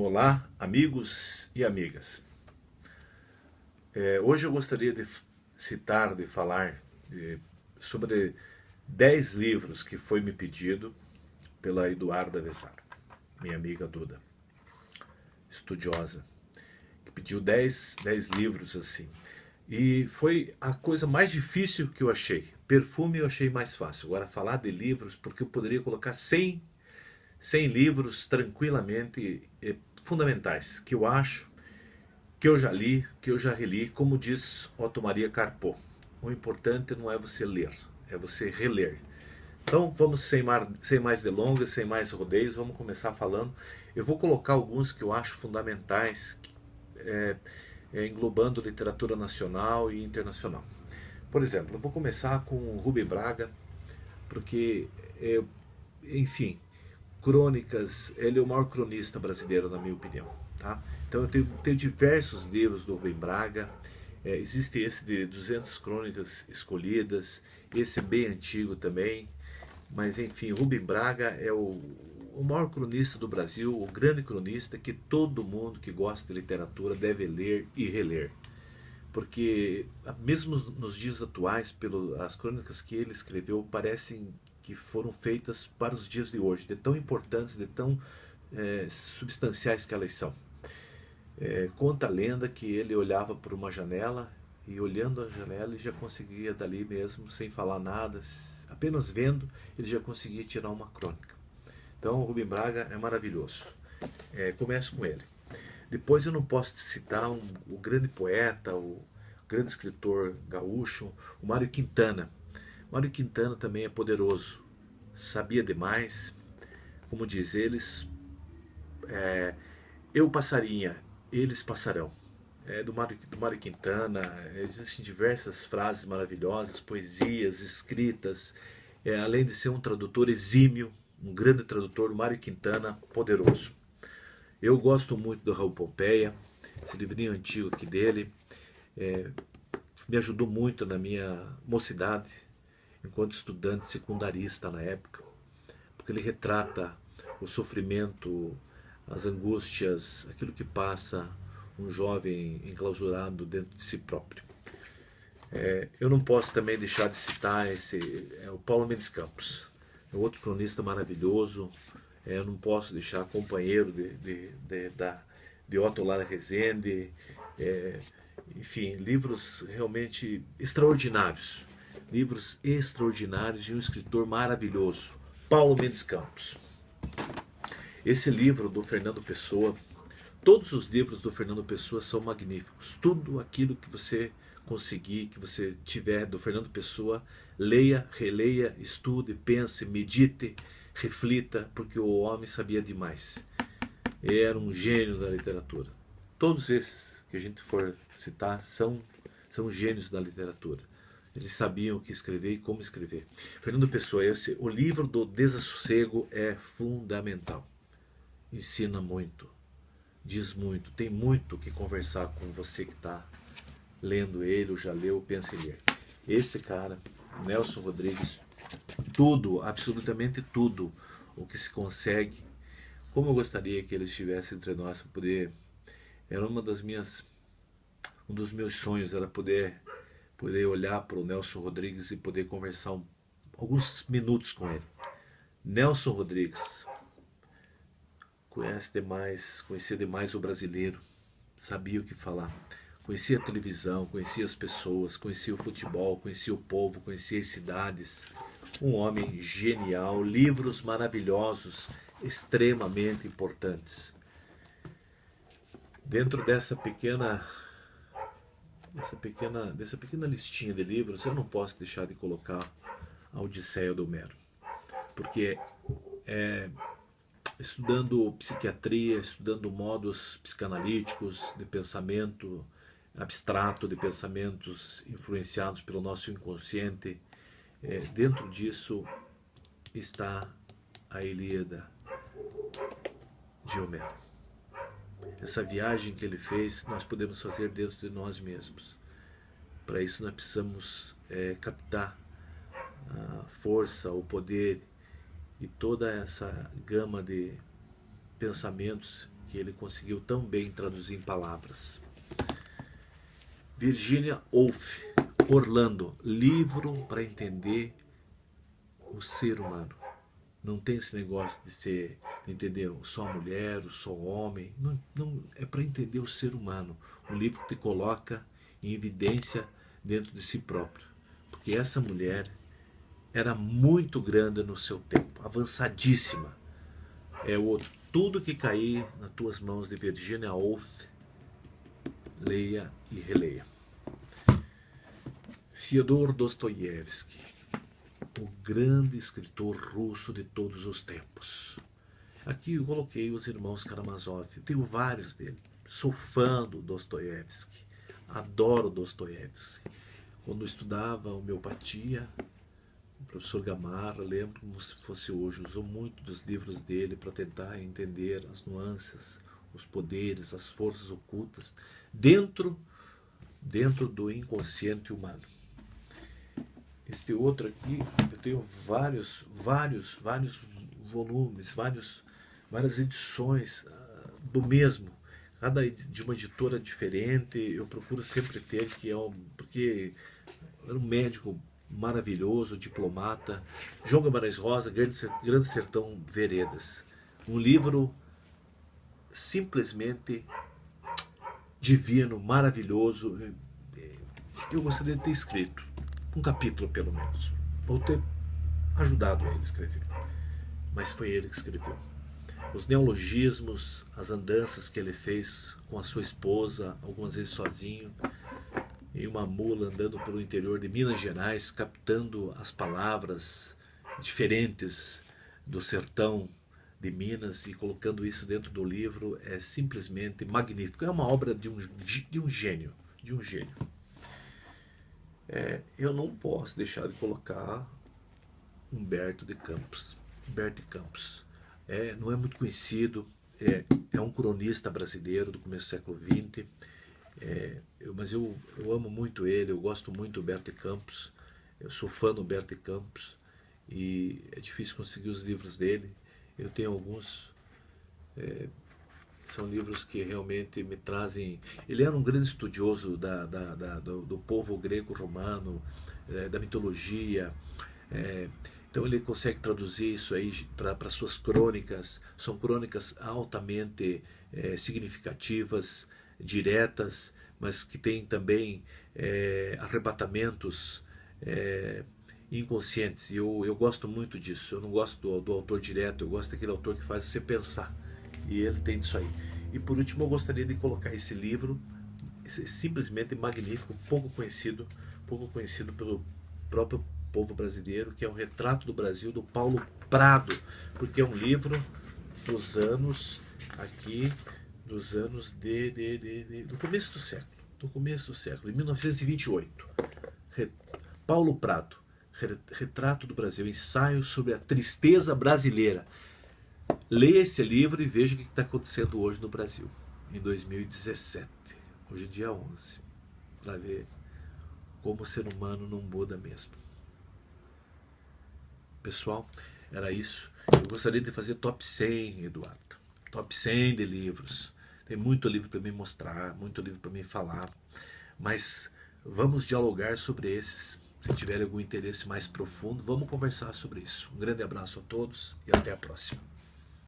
Olá, amigos e amigas. Hoje eu gostaria de citar, de falar sobre 10 livros que foi me pedido pela Eduarda Vezar, minha amiga Duda, estudiosa, que pediu 10 livros assim. E foi a coisa mais difícil que eu achei. Perfume eu achei mais fácil. Agora, falar de livros, porque eu poderia colocar 100 livros tranquilamente fundamentais, que eu acho, que eu já li, que eu já reli, como diz Otto Maria Carpo. O importante não é você ler, é você reler. Então vamos sem mais delongas, sem mais rodeios, vamos começar falando. Eu vou colocar alguns que eu acho fundamentais, é, englobando literatura nacional e internacional. Por exemplo, eu vou começar com Rubem Braga, porque, é, enfim, crônicas, ele é o maior cronista brasileiro, na minha opinião. Tá? Então eu tenho diversos livros do Rubem Braga. Existe esse de 200 crônicas escolhidas, esse é bem antigo também, mas enfim, Rubem Braga é o maior cronista do Brasil, o grande cronista que todo mundo que gosta de literatura deve ler e reler. Porque mesmo nos dias atuais, as crônicas que ele escreveu parecem que foram feitas para os dias de hoje, de tão importantes, de tão substanciais que elas são. Conta a lenda que ele olhava por uma janela e, olhando a janela, ele já conseguia dali mesmo, sem falar nada, apenas vendo, ele já conseguia tirar uma crônica. Então o Rubem Braga é maravilhoso. Começo com ele. Depois eu não posso citar o grande poeta, o grande escritor gaúcho, o Mário Quintana. Mário Quintana também é poderoso, sabia demais. Como diz eles, eu passarinha, eles passarão. Do Mário Quintana, existem diversas frases maravilhosas, poesias escritas, além de ser um tradutor exímio, um grande tradutor, o Mário Quintana, poderoso. Eu gosto muito do Raul Pompeia, esse livrinho antigo aqui dele, me ajudou muito na minha mocidade, enquanto estudante secundarista na época, porque ele retrata o sofrimento, as angústias, aquilo que passa um jovem enclausurado dentro de si próprio. Eu não posso também deixar de citar o Paulo Mendes Campos, é outro cronista maravilhoso. Eu não posso deixar companheiro de Otto Lara Rezende. Enfim, livros realmente extraordinários. Livros extraordinários de um escritor maravilhoso, Paulo Mendes Campos. Esse livro do Fernando Pessoa, todos os livros do Fernando Pessoa são magníficos. Tudo aquilo que você conseguir, que você tiver do Fernando Pessoa, leia, releia, estude, pense, medite, reflita, porque o homem sabia demais. Ele era um gênio da literatura. Todos esses que a gente for citar são gênios da literatura. Eles sabiam o que escrever e como escrever. Fernando Pessoa, o livro do Desassossego é fundamental. Ensina muito, diz muito, tem muito que conversar com você que está lendo ele, ou já leu, pensa em ler. Esse cara, Nelson Rodrigues, tudo, absolutamente tudo o que se consegue. Como eu gostaria que ele estivesse entre nós para poder. Era um dos meus sonhos era poder olhar para o Nelson Rodrigues e poder conversar alguns minutos com ele. Nelson Rodrigues conhecia demais o brasileiro, sabia o que falar. Conhecia a televisão, conhecia as pessoas, conhecia o futebol, conhecia o povo, conhecia as cidades. Um homem genial, livros maravilhosos, extremamente importantes. Dentro dessa pequena listinha de livros, eu não posso deixar de colocar a Odisseia do Homero, porque estudando psiquiatria, estudando modos psicanalíticos de pensamento abstrato, de pensamentos influenciados pelo nosso inconsciente, dentro disso está a Ilíada de Homero. Essa viagem que ele fez, nós podemos fazer dentro de nós mesmos. Para isso nós precisamos captar a força, o poder e toda essa gama de pensamentos que ele conseguiu tão bem traduzir em palavras. Virginia Woolf, Orlando, livro para entender o ser humano. Não tem esse negócio de ser, entendeu? Só a mulher, só o homem. Não, não, é para entender o ser humano. Um livro que te coloca em evidência dentro de si próprio. Porque essa mulher era muito grande no seu tempo, avançadíssima. É o outro. Tudo que cair nas tuas mãos de Virginia Woolf, leia e releia. Fyodor Dostoiévski, o grande escritor russo de todos os tempos. Aqui eu coloquei os irmãos Karamazov, eu tenho vários dele. Sou fã do Dostoiévski, adoro Dostoiévski. Quando eu estudava homeopatia, o professor Gamarra, lembro como se fosse hoje, usou muito dos livros dele para tentar entender as nuances, os poderes, as forças ocultas dentro do inconsciente humano. Este outro aqui, eu tenho vários volumes, várias edições do mesmo, cada de uma editora diferente. Eu procuro sempre ter, porque era um médico maravilhoso, diplomata. João Guimarães Rosa, Grande Sertão Veredas. Um livro simplesmente divino, maravilhoso. Eu gostaria de ter escrito um capítulo, pelo menos, ou ter ajudado ele a escrever. Mas foi ele que escreveu. Os neologismos, as andanças que ele fez com a sua esposa, algumas vezes sozinho, em uma mula andando pelo interior de Minas Gerais, captando as palavras diferentes do sertão de Minas e colocando isso dentro do livro, é simplesmente magnífico. É uma obra de um gênio, eu não posso deixar de colocar Humberto de Campos. Não é muito conhecido, é um cronista brasileiro do começo do século XX, mas eu amo muito ele, eu gosto muito do Humberto de Campos, eu sou fã do Humberto de Campos e é difícil conseguir os livros dele. Eu tenho alguns, são livros que realmente me trazem. Ele era um grande estudioso do povo grego-romano, da mitologia. Então ele consegue traduzir isso aí para suas crônicas. São crônicas altamente significativas, diretas, mas que têm também arrebatamentos inconscientes. E eu gosto muito disso. Eu não gosto do autor direto, eu gosto daquele autor que faz você pensar. E ele tem disso aí. E por último eu gostaria de colocar esse livro, simplesmente magnífico, pouco conhecido pelo próprio povo brasileiro, que é o Retrato do Brasil, do Paulo Prado, porque é um livro dos anos do começo do século, de 1928. Paulo Prado, Retrato do Brasil, ensaio sobre a tristeza brasileira. Leia esse livro e veja o que está acontecendo hoje no Brasil, em 2017, hoje é dia 11, para ver como o ser humano não muda mesmo. Pessoal, era isso. Eu gostaria de fazer top 100, Eduardo. Top 100 de livros. Tem muito livro para me mostrar, muito livro para me falar, mas vamos dialogar sobre esses. Se tiver algum interesse mais profundo, vamos conversar sobre isso. Um grande abraço a todos e até a próxima.